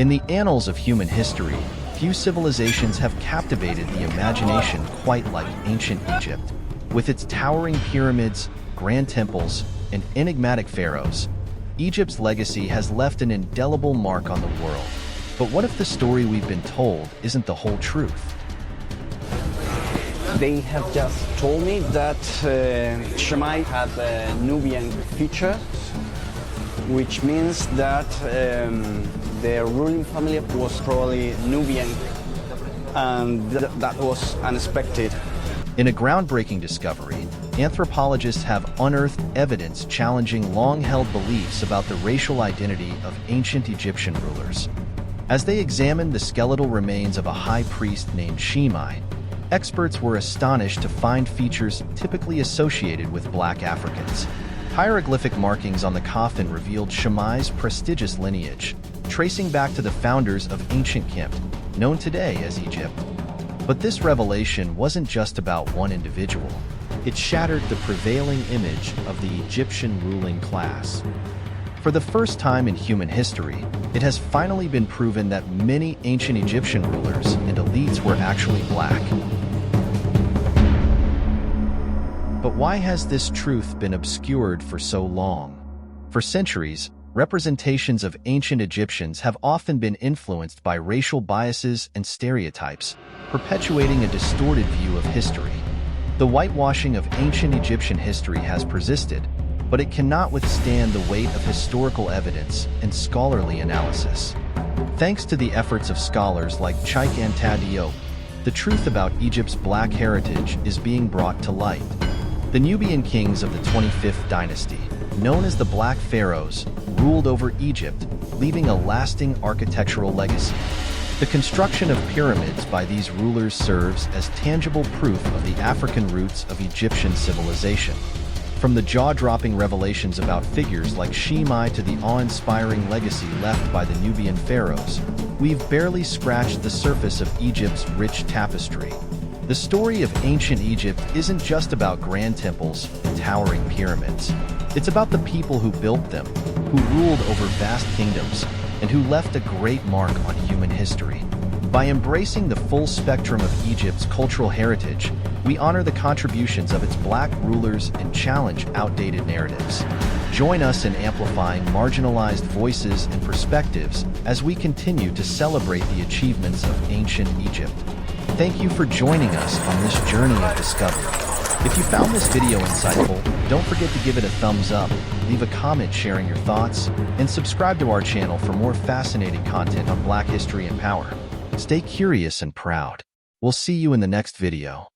In the annals of human history, few civilizations have captivated the imagination quite like ancient Egypt. With its towering pyramids, grand temples, and enigmatic pharaohs, Egypt's legacy has left an indelible mark on the world. But what if the story we've been told isn't the whole truth? They have just told me that Shemai had Nubian features, which means that their ruling family was probably Nubian, and that was unexpected. In a groundbreaking discovery, anthropologists have unearthed evidence challenging long-held beliefs about the racial identity of ancient Egyptian rulers. As they examined the skeletal remains of a high priest named Shemai, experts were astonished to find features typically associated with Black Africans. Hieroglyphic markings on the coffin revealed Shemai's prestigious lineage, tracing back to the founders of ancient Kemet, known today as Egypt. But this revelation wasn't just about one individual. It shattered the prevailing image of the Egyptian ruling class. For the first time in human history, it has finally been proven that many ancient Egyptian rulers and elites were actually Black. But why has this truth been obscured for so long? For centuries, representations of ancient Egyptians have often been influenced by racial biases and stereotypes, perpetuating a distorted view of history. The whitewashing of ancient Egyptian history has persisted, but it cannot withstand the weight of historical evidence and scholarly analysis. Thanks to the efforts of scholars like Cheikh Anta Diop, the truth about Egypt's Black heritage is being brought to light. The Nubian kings of the 25th dynasty, known as the Black Pharaohs, ruled over Egypt, leaving a lasting architectural legacy. The construction of pyramids by these rulers serves as tangible proof of the African roots of Egyptian civilization. From the jaw-dropping revelations about figures like Shemai to the awe-inspiring legacy left by the Nubian pharaohs, we've barely scratched the surface of Egypt's rich tapestry. The story of ancient Egypt isn't just about grand temples and towering pyramids. It's about the people who built them, who ruled over vast kingdoms, and who left a great mark on human history. By embracing the full spectrum of Egypt's cultural heritage, we honor the contributions of its Black rulers and challenge outdated narratives. Join us in amplifying marginalized voices and perspectives as we continue to celebrate the achievements of ancient Egypt. Thank you for joining us on this journey of discovery. If you found this video insightful, don't forget to give it a thumbs up, leave a comment sharing your thoughts, and subscribe to our channel for more fascinating content on Black history and power. Stay curious and proud. We'll see you in the next video.